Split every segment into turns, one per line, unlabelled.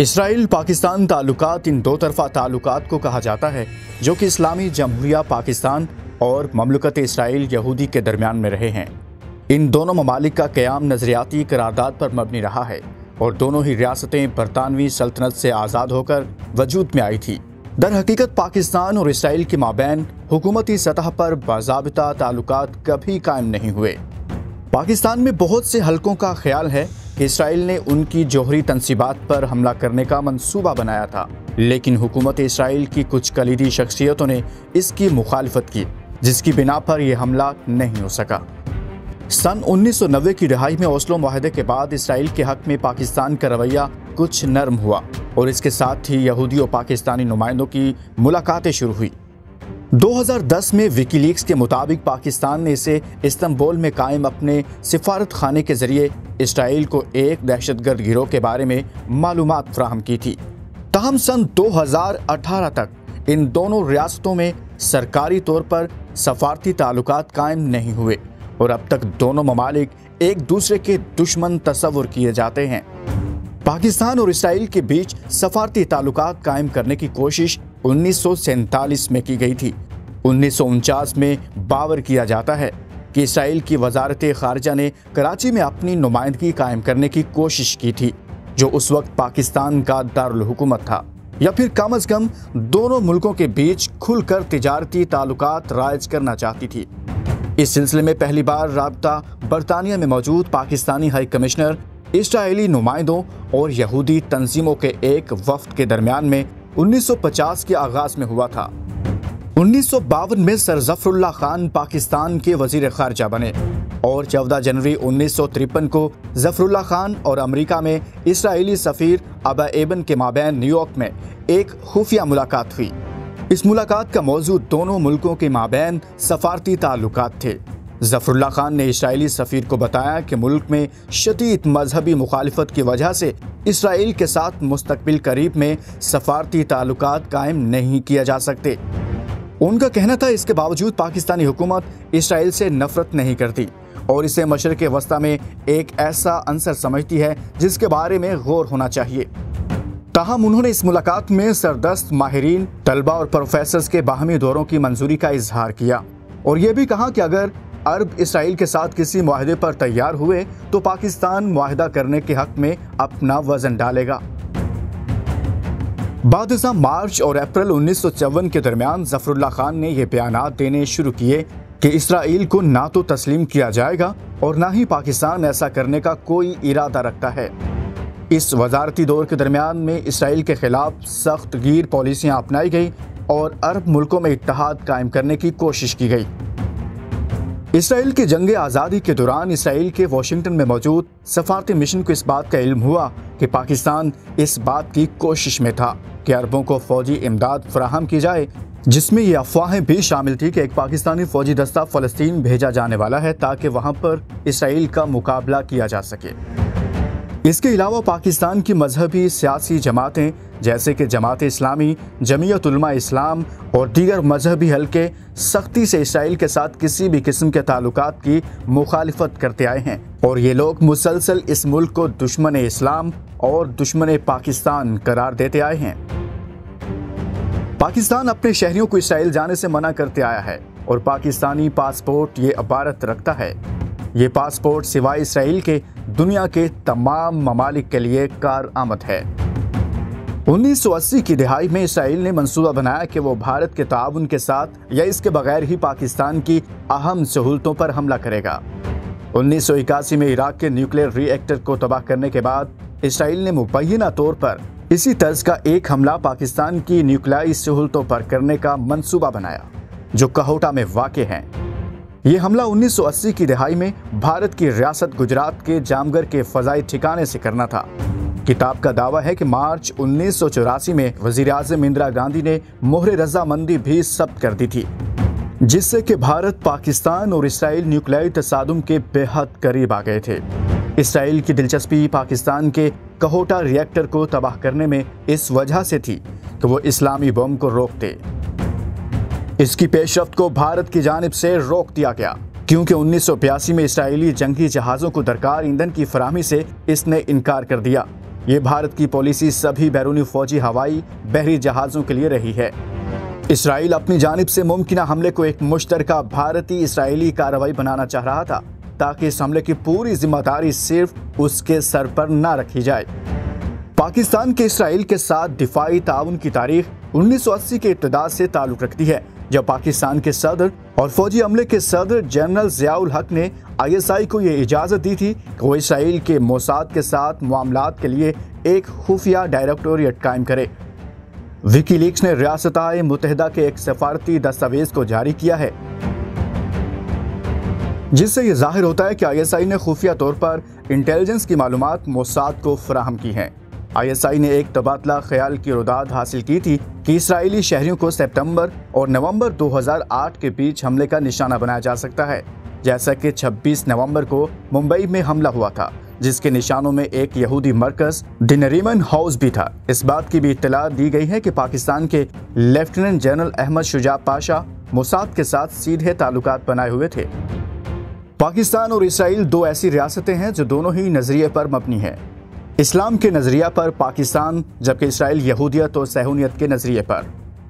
Israel Pakistan ताल्लुकात इन दो तरफा ताल्लुकात को कहा जाता है जो कि इस्लामी जमहूरिया पाकिस्तान और ममलकत इसराइल यहूदी के दरमियान में रहे हैं। इन दोनों ममालिक का क़याम नज़रियाती करारदाद पर मबनी रहा है और दोनों ही रियासतें बरतानवी सल्तनत से आज़ाद होकर वजूद में आई थी। दर हकीकत पाकिस्तान और इसराइल के माबैन हुकूमती सतह पर बाज़ाबिता ताल्लुकात कभी कायम नहीं हुए। पाकिस्तान में बहुत से हलकों का ख्याल है कि इसराइल ने उनकी जोहरी तनसीबात पर हमला करने का मंसूबा बनाया था, लेकिन हुकूमत इसराइल की कुछ कलीदी शख्सियतों ने इसकी मुखालिफत की, जिसकी बिना पर यह हमला नहीं हो सका। सन 1990 की रिहाई में ओस्लो मुआहदे के बाद इसराइल के हक में पाकिस्तान का रवैया कुछ नरम हुआ और इसके साथ ही यहूदी और पाकिस्तानी नुमाइंदों की मुलाकातें शुरू हुई। 2010 में विकीलीक्स के मुताबिक पाकिस्तान ने इसे इस्तांबुल में कायम अपने सिफारत खाने के जरिए इसराइल को एक दहशतगर्द गिरोह के बारे में मालूमात फराहम की थी। ताहम सन 2018 तक इन दोनों रियासतों में सरकारी तौर पर सफारती ताल्लुकात कायम नहीं हुए और अब तक दोनों ममालिक एक दूसरे के दुश्मन तस्वुर किए जाते हैं। पाकिस्तान और इसराइल के बीच सफारती ताल्लुकात कायम करने की कोशिश 1947 में की गई थी। 1949 में बावर किया जाता है कि इसराइल की वजारत खारजा ने कराची में अपनी नुमाइंदगी कायम करने की कोशिश की थी, जो उस वक्त पाकिस्तान का दारुल हुकूमत था, या फिर कम अज कम दोनों मुल्कों के बीच खुलकर तिजारती ताल्लुकात राइज करना चाहती थी। इस सिलसिले में पहली बार राब्ता बरतानिया में मौजूद पाकिस्तानी हाई कमिश्नर, इसराइली नुमाइंदों और यहूदी तंजीमों के एक वफ्द के दरमियान में 1950 के आगाज में हुआ था। 1952 में सर जफरुल्लाह खान पाकिस्तान के वजीर खारजा बने और 14 जनवरी 1953 को जफरुल्लाह खान और अमेरिका में इसराइली सफीर अबा एबन के माबैन न्यूयॉर्क में एक खुफिया मुलाकात हुई। इस मुलाकात का मौजू दोनों मुल्कों के माबैन सफारती ताल्लुकात थे। जफरुल्लाह खान ने इसराइली सफीर को बताया कि मुल्क में शदीद मजहबी मुखालिफत की वजह से इसराइल के साथ मुस्तकबिल करीब में सफारती ताल्लुकात कायम नहीं किया जा सकते। उनका कहना था इसके बावजूद पाकिस्तानी हुकूमत इसराइल से नफरत नहीं करती और इसे मशरिक़ वस्ता में एक ऐसा अंसर समझती है जिसके बारे में गौर होना चाहिए। ताहम उन्होंने इस मुलाकात में सरदस्त माहिरीन, तलबा और प्रोफेसर्स के बाहमी दौरों की मंजूरी का इजहार किया और यह भी कहा कि अगर अरब इसराइल के साथ किसी मुआहदे पर तैयार हुए तो पाकिस्तान मुआहदा करने के हक में अपना वजन डालेगा। बाद मार्च और अप्रैल 1954 के दरमियान जफरुल्लाह खान ने यह बयानात देने शुरू किए कि इसराइल को ना तो तस्लीम किया जाएगा और ना ही पाकिस्तान ऐसा करने का कोई इरादा रखता है। इस वजारती दौर के दरमियान में इसराइल के खिलाफ सख्त गिर पॉलिसियां अपनाई गई और अरब मुल्कों में इत्तेहाद कायम करने की कोशिश की गई। इसराइल की जंग आज़ादी के दौरान इसराइल के वाशिंगटन में मौजूद सफारती मिशन को इस बात का इल्म हुआ कि पाकिस्तान इस बात की कोशिश में था कि अरबों को फौजी इमदाद फराहम की जाए, जिसमें ये अफवाहें भी शामिल थी कि एक पाकिस्तानी फौजी दस्ता फ़लस्तीन भेजा जाने वाला है ताकि वहाँ पर इसराइल का मुकाबला किया जा सके। इसके अलावा पाकिस्तान की मजहबी सियासी जमातें जैसे कि जमात इस्लामी, जमीयत उलमा इस्लाम और दीगर मजहबी हल्के सख्ती से इसराइल के साथ किसी भी किस्म के ताल्लुकात की मुखालिफत करते आए हैं और ये लोग मुसलसल इस मुल्क को दुश्मन इस्लाम और दुश्मन पाकिस्तान करार देते आए हैं। पाकिस्तान अपने शहरियों को इसराइल जाने से मना करते आया है और पाकिस्तानी पासपोर्ट ये इबारत रखता है। ये पासपोर्ट सिवाय इसराइल के दुनिया के तमाम ममालिक के लिए कारआमद है। 1980 की दिहाई में इसराइल ने मंसूबा बनाया कि वो भारत के ताउन के साथ या इसके बगैर ही पाकिस्तान की अहम सहूलतों पर हमला करेगा। 1981 में इराक के न्यूक्लियर रिएक्टर को तबाह करने के बाद इसराइल ने मुबैना तौर पर इसी तर्ज का एक हमला पाकिस्तान की न्यूक्लियाई सहूलतों पर करने का मंसूबा बनाया, जो कहोटा में वाक़े हैं। ये हमला 1980 की दिहाई में भारत की रियासत गुजरात के जामगर के फ़ज़ाई ठिकाने से करना था। किताब का दावा है कि मार्च 1984 में वज़ीर आज़म इंदिरा गांधी ने मोहर रजामंदी भी सब्त कर दी थी, जिससे कि भारत, पाकिस्तान और इसराइल न्यूक्लियाई तसादुम के बेहद करीब आ गए थे। इसराइल की दिलचस्पी पाकिस्तान के कहोटा रिएक्टर को तबाह करने में इस वजह से थी कि वो इस्लामी बम को रोकते। इसकी पेशरफ्त को भारत की जानिब से रोक दिया गया क्योंकि 1982 में इसराइली जंगी जहाज़ों को दरकार ईंधन की फराहमी से इसने इनकार कर दिया। ये भारत की पॉलिसी सभी बैरूनी फौजी हवाई बहरी जहाज़ों के लिए रही है। इसराइल अपनी जानिब से मुमकिन हमले को एक मुश्तरका भारतीय इसराइली कार्रवाई बनाना चाह रहा था, ताकि इस हमले की पूरी जिम्मेदारी सिर्फ उसके सर पर न रखी जाए। पाकिस्तान के इसराइल के साथ दिफाई ताउन की तारीख 1980 के इब्तिदा से ताल्लुक रखती है, जब पाकिस्तान के सदर और फौजी अमले के सदर जनरल ज़ियाउल हक ने ISI को ये इजाज़त दी थी कि वो इसराइल के मोसाद के साथ मामलात के लिए एक खुफिया डायरेक्टोरेट कायम करे। विकीलीक्स ने रियासत-ए मुत्तहिदा के एक सफारती दस्तावेज को जारी किया है, जिससे ये जाहिर होता है कि ISI ने खुफिया तौर पर इंटेलिजेंस की मालूमात मोसाद को फराहम की हैं। ISI ने एक तबादला ख्याल की रुदाद हासिल की थी कि इसराइली शहरियों को सितंबर और नवंबर 2008 के बीच हमले का निशाना बनाया जा सकता है, जैसा कि 26 नवंबर को मुंबई में हमला हुआ था, जिसके निशानों में एक यहूदी मरकज द नरीमन हाउस भी था। इस बात की भी इत्तला दी गई है कि पाकिस्तान के lieutenant general Ahmed Shuja Pasha Mossad के साथ सीधे ताल्लुकात बनाए हुए थे। पाकिस्तान और इसराइल दो ऐसी रियासतें हैं जो दोनों ही नजरिए पर मबनी है। इस्लाम के नजरिया पर पाकिस्तान, जबकि इसराइल यहूदियत और सहूनियत के नजरिए पर।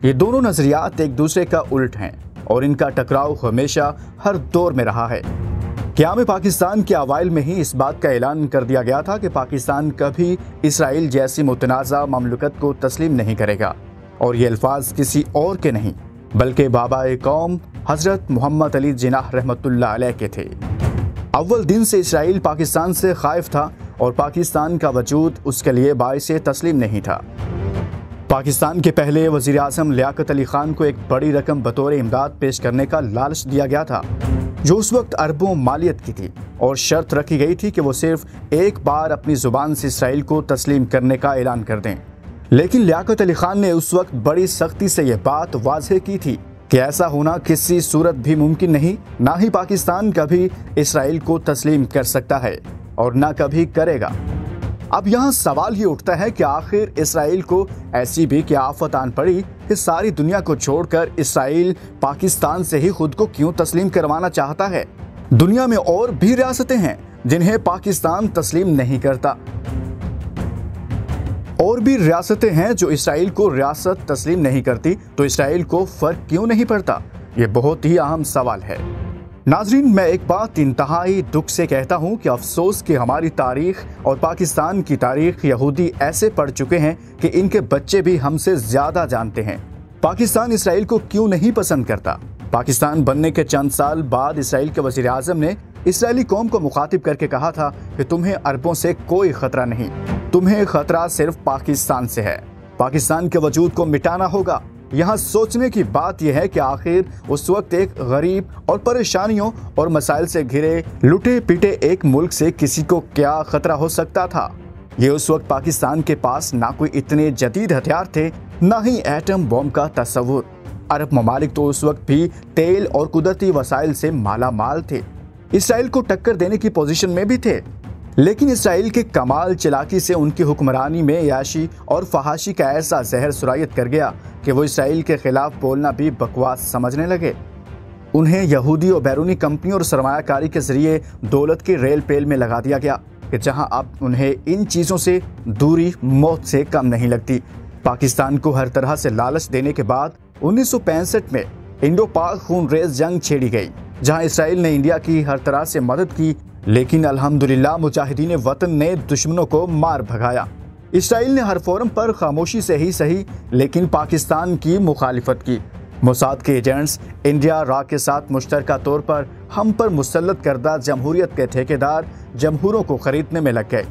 ये दोनों नजरियात एक दूसरे का उल्ट हैं और इनका टकराव हमेशा हर दौर में रहा है। क़याम पाकिस्तान के अवाइल में ही इस बात का ऐलान कर दिया गया था कि पाकिस्तान कभी इसराइल जैसी मुतनाज़ा ममलकत को तस्लीम नहीं करेगा, और ये अल्फाज किसी और के नहीं बल्कि बाबा-ए कौम हज़रत मोहम्मद अली जिन्नाह रहमतुल्लाह अलैह के थे। अव्वल दिन से इसराइल पाकिस्तान से खाइफ था और पाकिस्तान का वजूद उसके लिए बाइसे तस्लीम नहीं था। पाकिस्तान के पहले वज़ीर आज़म लियाकत अली खान को एक बड़ी रकम बतौर इमदाद पेश करने का लालच दिया गया था, जो उस वक्त अरबों मालियत की थी, और शर्त रखी गई थी कि वो सिर्फ एक बार अपनी ज़ुबान से इसराइल को तस्लीम करने का ऐलान कर दें। लेकिन लियाकत अली खान ने उस वक्त बड़ी सख्ती से यह बात वाज़ेह की थी कि ऐसा होना किसी सूरत भी मुमकिन नहीं, ना ही पाकिस्तान कभी इसराइल को तस्लीम कर सकता है और ना कभी करेगा। अब यहाँ सवाल ये उठता है कि आखिर इसराइल को ऐसी भी क्या आफत आन पड़ी कि सारी दुनिया को छोड़कर इसराइल पाकिस्तान से ही खुद को क्यों तस्लीम करवाना चाहता है? दुनिया में और भी रियासतें हैं जिन्हें पाकिस्तान तस्लीम नहीं करता, और भी रियासतें हैं जो इसराइल को रियासत तस्लीम नहीं करती, तो इसराइल को फर्क क्यों नहीं पड़ता? ये बहुत ही अहम सवाल है। नाजरीन, मैं एक बात इंतहाई दुख से कहता हूँ कि अफसोस कि हमारी तारीख और पाकिस्तान की तारीख यहूदी ऐसे पढ़ चुके हैं कि इनके बच्चे भी हमसे ज्यादा जानते हैं। पाकिस्तान इसराइल को क्यों नहीं पसंद करता? पाकिस्तान बनने के चंद साल बाद इसराइल के वज़ीर आज़म ने इसराइली कौम को मुखातिब करके कहा था कि तुम्हें अरबों से कोई खतरा नहीं, तुम्हें खतरा सिर्फ पाकिस्तान से है। पाकिस्तान के वजूद को मिटाना होगा। यहाँ सोचने की बात यह है कि आखिर उस वक्त एक गरीब और परेशानियों और मसाइल से घिरे लुटे पीटे एक मुल्क से किसी को क्या खतरा हो सकता था? ये उस वक्त पाकिस्तान के पास ना कोई इतने जदीद हथियार थे, ना ही एटम बम का तस्वुर। अरब ममालिक तो उस वक्त भी तेल और कुदरती वसाइल से माला माल थे, इसराइल को टक्कर देने की पोजीशन में भी थे। लेकिन इसराइल के कमाल चलाकी से उनकी हुक्मरानी में याशी और फहाशी का ऐसा जहर सुरायत कर गया कि वो इसराइल के खिलाफ बोलना भी बकवास समझने लगे। उन्हें यहूदी और बैरूनी कंपनियों और सरमायाकारी के जरिए दौलत की रेल पेल में लगा दिया गया कि जहां अब उन्हें इन चीज़ों से दूरी मौत से कम नहीं लगती। पाकिस्तान को हर तरह से लालच देने के बाद 1965 में इंडो पाक खून रेज जंग छेड़ी गई, जहां इसराइल ने इंडिया की हर तरह से मदद की, लेकिन अल्हम्दुलिल्लाह मुजाहिदीन वतन ने दुश्मनों को मार भगाया। इसराइल ने हर फोरम पर खामोशी से ही सही लेकिन पाकिस्तान की मुखालिफत की। मोसाद के एजेंट्स इंडिया राक के साथ मुश्तरका तौर पर हम पर मुसल्लत करदा जमहूरियत के ठेकेदार जमहूरों को खरीदने में लग गए।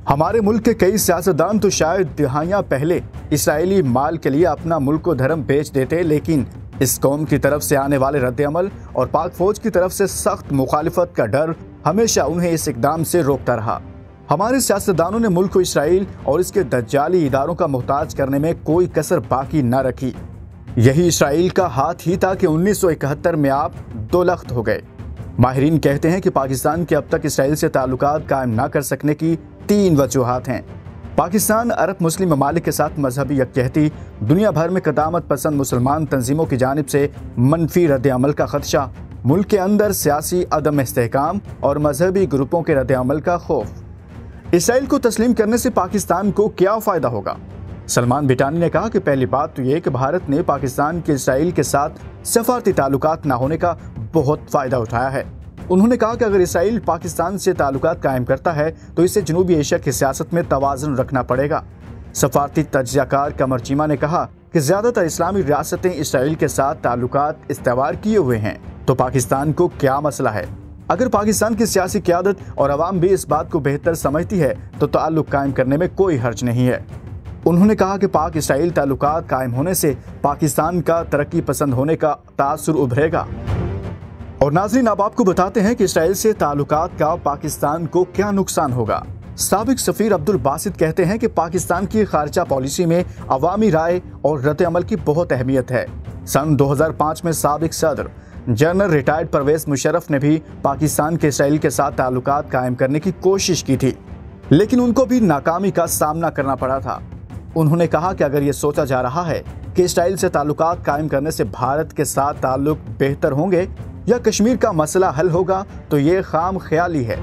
हमारे मुल्क के कई सियासतदान तो शायद दिहाइयाँ पहले इसराइली माल के लिए अपना मुल्क व धर्म बेच देते, लेकिन इस कौम की तरफ से आने वाले रद्द-ए-अमल और पाक फौज की तरफ से सख्त मुखालिफत का डर हमेशा उन्हें इस इकदाम से रोकता रहा। हमारे सियासतदानों ने मुल्क को इसराइल और इसके दज्जाली इदारों का मोहताज करने में कोई कसर बाकी न रखी। यही इसराइल का हाथ ही था कि 1971 में आप दो लख्त हो गए। माहिरीन कहते हैं कि पाकिस्तान के अब तक इसराइल से ताल्लुकात कायम न कर सकने की 3 वजूहात हैं। पाकिस्तान अरब मुस्लिम ममालिक के साथ मजहबी यकजहती, दुनिया भर में कदामत पसंद मुसलमान तंजीमों की जानिब से मनफी रद्द-ए-अमल का खदशा, मुल्क के अंदर सियासी अदम इस्तेहकाम और मजहबी ग्रुपों के रद्द-ए-अमल का खौफ। इसराइल को तस्लीम करने से पाकिस्तान को क्या फायदा होगा? सलमान बिटानी ने कहा कि पहली बात तो ये कि भारत ने पाकिस्तान के इसराइल के साथ सफारती ताल्लुकात न होने का बहुत फायदा उठाया है। उन्होंने कहा कि अगर इसराइल पाकिस्तान से ताल्लुकात कायम करता है तो इसे जनूबी एशिया की सियासत में तवाज़ुन रखना पड़ेगा। सफारती तज्ज़ियाकार कमर चीमा ने कहा कि ज्यादातर इस्लामी रियासतें इसराइल के साथ ताल्लुकात इस्तेवार किए हुए हैं, तो पाकिस्तान को क्या मसला है? अगर पाकिस्तान की सियासी क़यादत और अवाम भी इस बात को बेहतर समझती है तो ताल्लुक कायम करने में कोई हर्ज नहीं है। उन्होंने कहा कि पाक इसराइल ताल्लुकात कायम होने से पाकिस्तान का तरक्की पसंद होने का तासुर उभरेगा। और नाज़रीन, अब आपको बताते हैं कि इसराइल से ताल्लुकात का पाकिस्तान को क्या नुकसान होगा। साबिक सफीर अब्दुल बासित कहते हैं कि पाकिस्तान की खारजा पॉलिसी में अवामी राय और रद्द अमल की बहुत अहमियत है। सन 2005 में साबिक सदर जनरल रिटायर्ड परवेज मुशर्रफ ने भी पाकिस्तान के इसराइल के साथ ताल्लुकात कायम करने की कोशिश की थी, लेकिन उनको भी नाकामी का सामना करना पड़ा था। उन्होंने कहा कि अगर ये सोचा जा रहा है कि इसराइल से ताल्लुकात कायम करने से भारत के साथ ताल्लुक बेहतर होंगे या कश्मीर का मसला हल होगा तो ये खाम ख्याली है।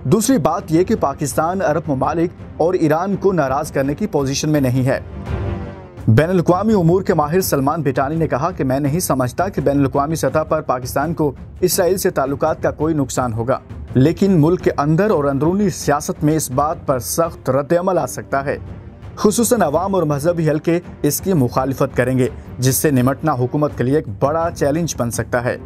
दूसरी बात यह कि पाकिस्तान अरब ममालिक और ईरान को नाराज करने की पोजीशन में नहीं है। बैनुल-अक़वामी उमूर के माहिर सलमान बिटानी ने कहा कि मैं नहीं समझता कि बैनुल-अक़वामी सतह पर पाकिस्तान को इसराइल से ताल्लुकात का कोई नुकसान होगा, लेकिन मुल्क के अंदर और अंदरूनी सियासत में इस बात पर सख्त रद्द-ए-अमल आ सकता है। खुसूसन अवाम और मजहबी हल्के इसकी मुखालिफत करेंगे, जिससे निमटना हुकूमत के लिए एक बड़ा चैलेंज बन सकता है।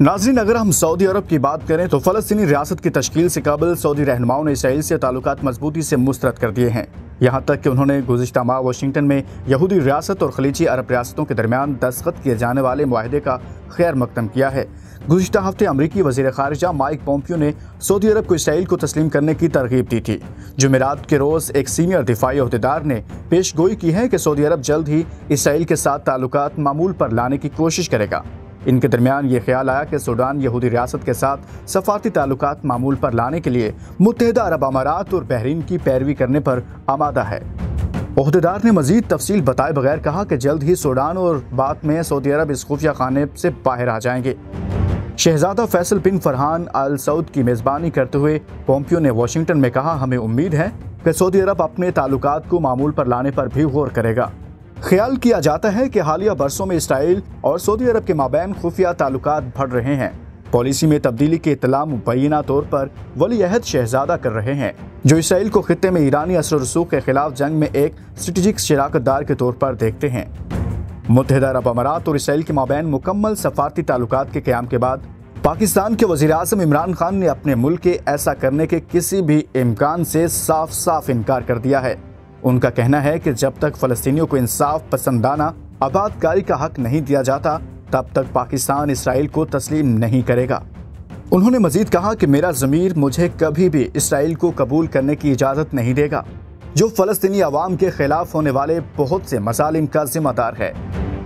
नाज़रीन, अगर हम सऊदी अरब की बात करें तो फ़लस्तीनी रियासत की तश्कील से कबल सऊदी रहनुमाओं ने इसराइल से ताल्लुकात मजबूती से मुस्तरद कर दिए हैं। यहाँ तक कि उन्होंने गुज़िश्ता माह वाशिंगटन में यहूदी रियासत और खलीजी अरब रियासतों के दरमियान दस्तखत किए जाने वाले मुआहदे का खैर मकदम किया है। गुज़िश्ता हफ्ते अमरीकी वज़ीर ख़ारिजा माइक पोम्पियो ने सऊदी अरब को इसराइल को तस्लीम करने की तरगीब दी थी। जुमेरात के रोज़ एक सीनियर दिफाई अहदेदार ने पेश गोई की है कि सऊदी अरब जल्द ही इसराइल के साथ ताल्लुकात मामूल पर लाने की कोशिश करेगा। इनके दरमियान ये ख्याल आया कि सूडान यहूदी रियासत के साथ सफारती ताल्लुकात मामूल पर लाने के लिए मुत्तहिदा अरब अमारात और बहरीन की पैरवी करने पर आमादा है। अहदेदार ने मजीद तफसील बताए बगैर कहा कि जल्द ही सूडान और बाद में सऊदी अरब इस खुफिया खाने से बाहर आ जाएंगे। शहजादा फैसल बिन फरहान अल सऊद की मेज़बानी करते हुए पोम्पियो ने वाशिंगटन में कहा, हमें उम्मीद है कि सऊदी अरब अपने ताल्लुकात को मामूल पर लाने पर भी गौर करेगा। ख्याल किया जाता है कि हालिया बरसों में इसराइल और सऊदी अरब के माबैन खुफिया ताल्लुकात बढ़ रहे हैं। पॉलिसी में तब्दीली के इत्तला मुबैना तौर पर वली अहद शहजादा कर रहे हैं, जो इसराइल को खित्ते में ईरानी असर रसूख के खिलाफ जंग में एक स्ट्रेटेजिक शराकतदार के तौर पर देखते हैं। मुत्तहिदा अरब अमारात और इसराइल के माबैन मुकम्मल सफारती ताल्लुकात के क़याम के बाद पाकिस्तान के वज़ीर आज़म इमरान खान ने अपने मुल्क के ऐसा करने के किसी भी इम्कान से साफ साफ इनकार कर दिया है। उनका कहना है कि जब तक फ़लस्तीनियों को इंसाफ पसंदाना आबादकारी का हक नहीं दिया जाता तब तक पाकिस्तान इसराइल को तस्लीम नहीं करेगा। उन्होंने मजीद कहा कि मेरा ज़मीर मुझे कभी भी इसराइल को कबूल करने की इजाज़त नहीं देगा, जो फ़लस्तीनी अवाम के खिलाफ होने वाले बहुत से मसालिम का जिम्मेदार है।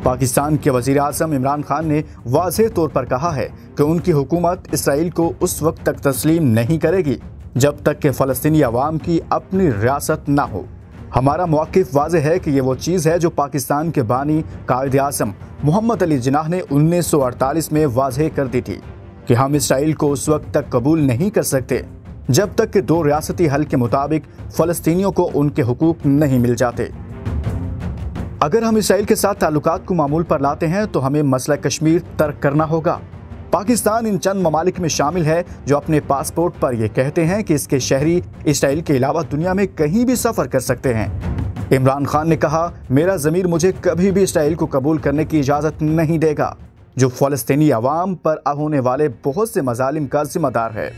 पाकिस्तान के वज़ीर आज़म इमरान खान ने वाज़ेह तौर पर कहा है कि उनकी हुकूमत इसराइल को उस वक्त तक तस्लीम नहीं करेगी जब तक कि फ़लस्तीनी अवाम की अपनी रियासत ना हो। हमारा मौक़िफ़ वाज़ेह है कि ये वो चीज़ है जो पाकिस्तान के बानी कायद आज़म मोहम्मद अली जिन्नाह ने 1948 में वाज़ेह कर दी थी कि हम इसराइल को उस वक्त तक कबूल नहीं कर सकते जब तक कि दो रियासती हल के मुताबिक फ़लस्तीनियों को उनके हुकूक नहीं मिल जाते। अगर हम इसराइल के साथ ताल्लुकात को मामूल पर लाते हैं तो हमें मसला कश्मीर तर्क करना होगा। पाकिस्तान इन चंद ममालिक में शामिल है जो अपने पासपोर्ट पर यह कहते हैं कि इसके शहरी इसराइल के अलावा दुनिया में कहीं भी सफ़र कर सकते हैं। इमरान खान ने कहा, मेरा ज़मीर मुझे कभी भी इसराइल को कबूल करने की इजाज़त नहीं देगा, जो फ़लस्तीनी अवाम पर अब होने वाले बहुत से मज़ालिम का जिम्मेदार है।